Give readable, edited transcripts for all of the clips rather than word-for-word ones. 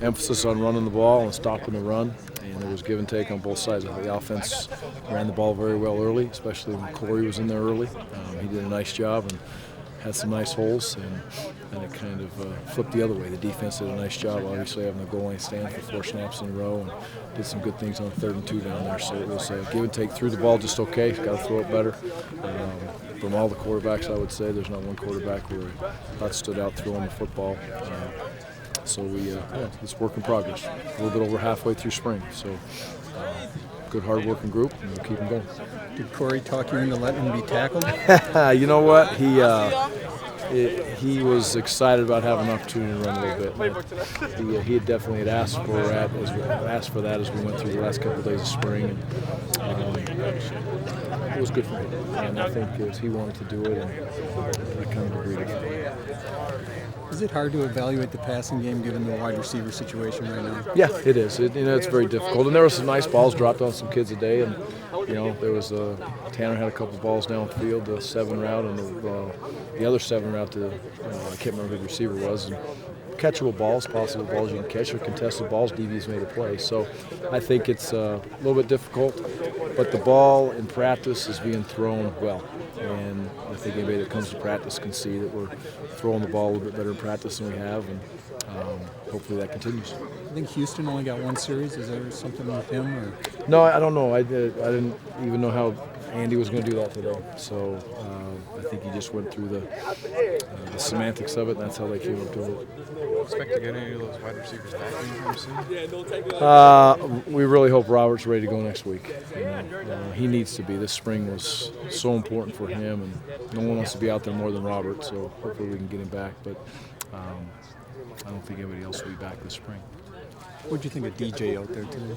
emphasis on running the ball and stopping the run, and there was give and take on both sides. The offense ran the ball very well early, especially when Corey was in there early. He did a nice job and had some nice holes, and it kind of flipped the other way. The defense did a nice job, obviously, having the goal line stand for 4 snaps in a row, and did some good things on 3rd and 2 down there. So it was give and take. Threw the ball just okay. Got to throw it better. From all the quarterbacks, I would say there's not one quarterback where I thought stood out throwing the football. So it's work in progress. A little bit over halfway through spring. So good, hard-working group, and we'll keep them going. Did Corey talk you into letting him be tackled? You know what? He was excited about having an opportunity to run a little bit. He had definitely asked for that as we went through the last couple of days of spring, and it was good for him. And I think he wanted to do it, and I kind of agreed with it. Is it hard to evaluate the passing game given the wide receiver situation right now? Yeah, it is. It's very difficult. And there were some nice balls dropped on some kids today, and there was Tanner had a couple balls downfield, the 7 route, and the other 7 route I can't remember who the receiver was. And catchable balls, possible balls you can catch, or contested balls, DB's made a play. So I think it's a little bit difficult, but the ball in practice is being thrown well. And I think anybody that comes to practice can see that we're throwing the ball a little bit better in practice than we have, and hopefully that continues. I think Houston only got 1 series. Is there something with him? Or? No, I don't know. I didn't even know how Andy was going to do that today. So I think he just went through the semantics of it, and that's how they came up to it. Expect to get any of those wide receivers back anytime soon? We really hope Robert's ready to go next week. He needs to be. This spring was so important for him, and no one wants to be out there more than Robert, so hopefully we can get him back. But I don't think anybody else will be back this spring. What did you think of DJ out there today?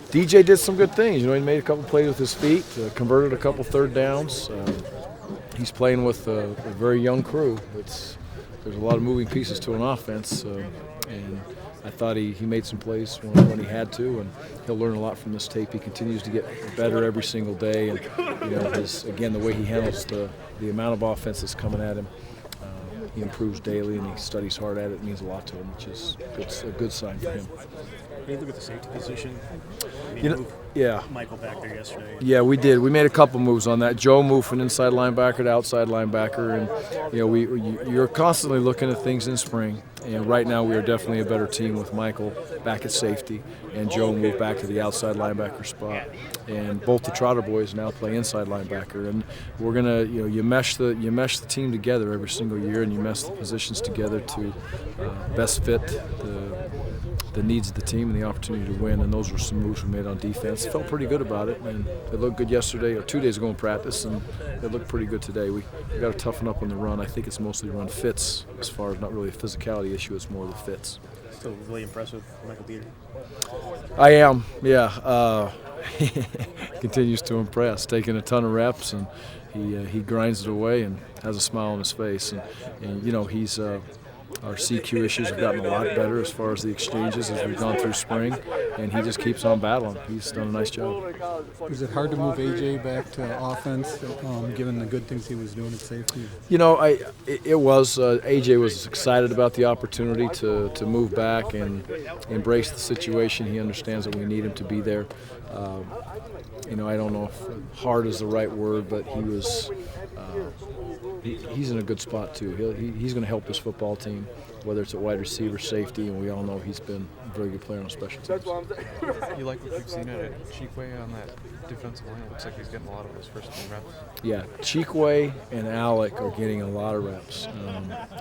DJ did some good things. He made a couple plays with his feet, converted a couple 3rd downs. He's playing with a very young crew. There's a lot of moving pieces to an offense, and I thought he made some plays when he had to, and he'll learn a lot from this tape. He continues to get better every single day, and the way he handles the amount of offense that's coming at him. He improves daily, and he studies hard at it. It means a lot to him, which is a good sign for him. Did you look at the safety position? Yeah. Michael back there yesterday. Yeah, we did. We made a couple moves on that. Joe moved from inside linebacker to outside linebacker, and you're constantly looking at things in spring. And right now we are definitely a better team with Michael back at safety, and Joe moved back to the outside linebacker spot. And both the Trotter boys now play inside linebacker, and we're gonna you mesh the team together every single year, and you mesh the positions together to best fit the needs of the team and the opportunity to win. And those were some moves we made on defense. Felt pretty good about it, and it looked good yesterday or 2 days ago in practice, and it looked pretty good today. We got to toughen up on the run. I think it's mostly run fits as far as not really a physicality issue. It's more the fits. Still really impressed with Michael Dieter. I am, yeah. Continues to impress, taking a ton of reps, and he grinds it away and has a smile on his face. And he's our CQ issues have gotten a lot better as far as the exchanges as we've gone through spring, and he just keeps on battling. He's done a nice job. Is it hard to move AJ back to offense, given the good things he was doing at safety? It was. AJ was excited about the opportunity to move back and embrace the situation. He understands that we need him to be there. I don't know if hard is the right word, but he was. He's in a good spot too. He's going to help his football team, whether it's at wide receiver, safety, and we all know he's been a very good player on special teams. You like what you've seen at Cheekway on that defensive line? It looks like he's getting a lot of his first team reps. Yeah, Cheekway and Alec are getting a lot of reps,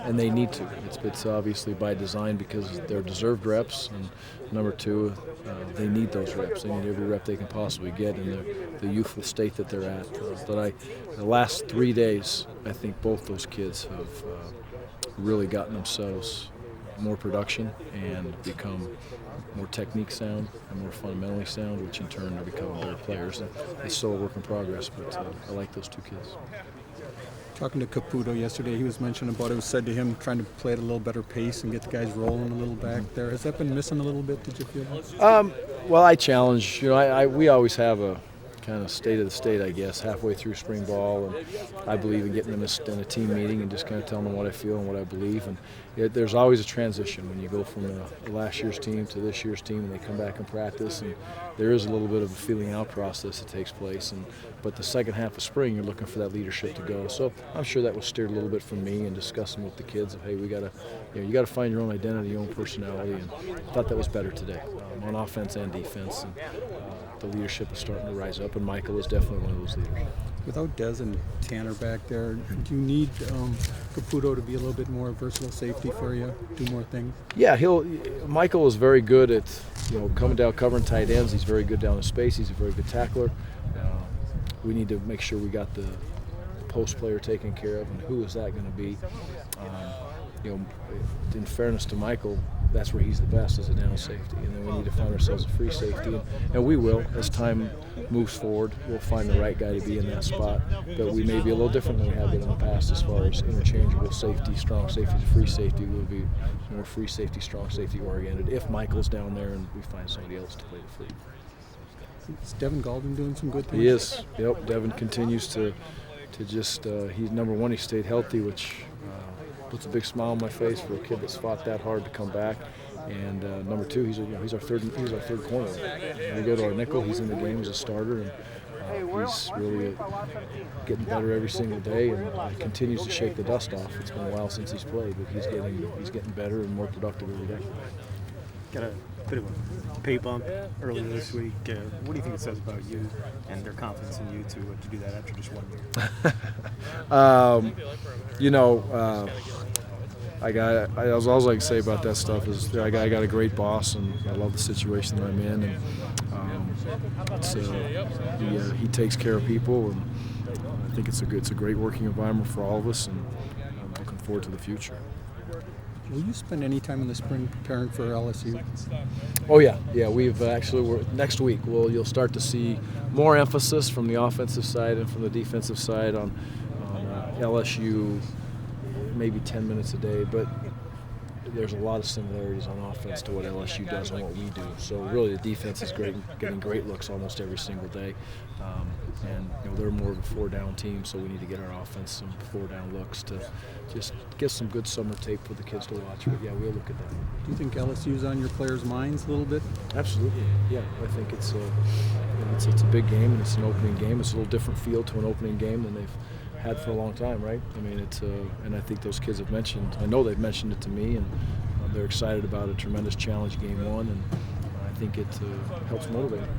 and they need to. It's obviously by design because they're deserved reps, and number 2, they need those reps. They need every rep they can possibly get in the youthful state that they're at. The last 3 days, I think both those kids have really gotten themselves more production and become more technique sound and more fundamentally sound, which in turn are becoming better players. And it's still a work in progress, but I like those 2 kids. Talking to Caputo yesterday, he was mentioning about it was said to him trying to play at a little better pace and get the guys rolling a little back there. Has that been missing a little bit, did you feel? Well, I challenge. We always have a kind of state of the state, I guess, halfway through spring ball, and I believe in getting them in a team meeting and just kind of telling them what I feel and what I believe. And there's always a transition when you go from the last year's team to this year's team, and they come back and practice, and there is a little bit of a feeling out process that takes place. But the second half of spring, you're looking for that leadership to go. So I'm sure that was steered a little bit from me and discussing with the kids of, hey, we gotta, you gotta find your own identity, your own personality, and I thought that was better today on offense and defense. And the leadership is starting to rise up, and Michael is definitely one of those leaders. Without Des and Tanner back there, do you need Caputo to be a little bit more versatile safety for you, do more things? Yeah, Michael is very good at coming down, covering tight ends. He's very good down in space. He's a very good tackler. We need to make sure we got the post player taken care of, and who is that going to be? In fairness to Michael, that's where he's the best, as a down safety, and then we need to find ourselves a free safety, and we will as time moves forward. We'll find the right guy to be in that spot, but we may be a little different than we have been in the past as far as interchangeable safety, strong safety to free safety. We'll be more free safety, strong safety oriented if Michael's down there and we find somebody else to play the free. Is Devin Galvin doing some good things? He is. Yep, Devin continues to just he's number one. He stayed healthy, which puts a big smile on my face for a kid that's fought that hard to come back. And number two, he's our third corner. When we go to our nickel, he's in the game as a starter, and he's really getting better every single day, and continues to shake the dust off. It's been a while since he's played, but he's getting better and more productive every day. Got a bit of a pay bump earlier this week. What do you think it says about you and their confidence in you to do that after just 1 year? All I can say about that stuff is I got a great boss, and I love the situation that I'm in. And he takes care of people, and I think it's a great working environment for all of us, and I'm looking forward to the future. Will you spend any time in the spring preparing for LSU? Oh yeah. We've next week you'll start to see more emphasis from the offensive side and from the defensive side on LSU, maybe 10 minutes a day, but there's a lot of similarities on offense to what LSU does and what we do. So really, the defense is great, getting great looks almost every single day, and they're more of a four-down team, so we need to get our offense some four-down looks to just get some good summer tape for the kids to watch. But yeah, we'll look at that. Do you think LSU's on your players' minds a little bit? Absolutely. Yeah, I think it's a big game, and it's an opening game. It's a little different feel to an opening game than they've had for a long time, right? I mean, and I think those kids I know they've mentioned it to me, and they're excited about a tremendous challenge game one, and I think it helps motivate them.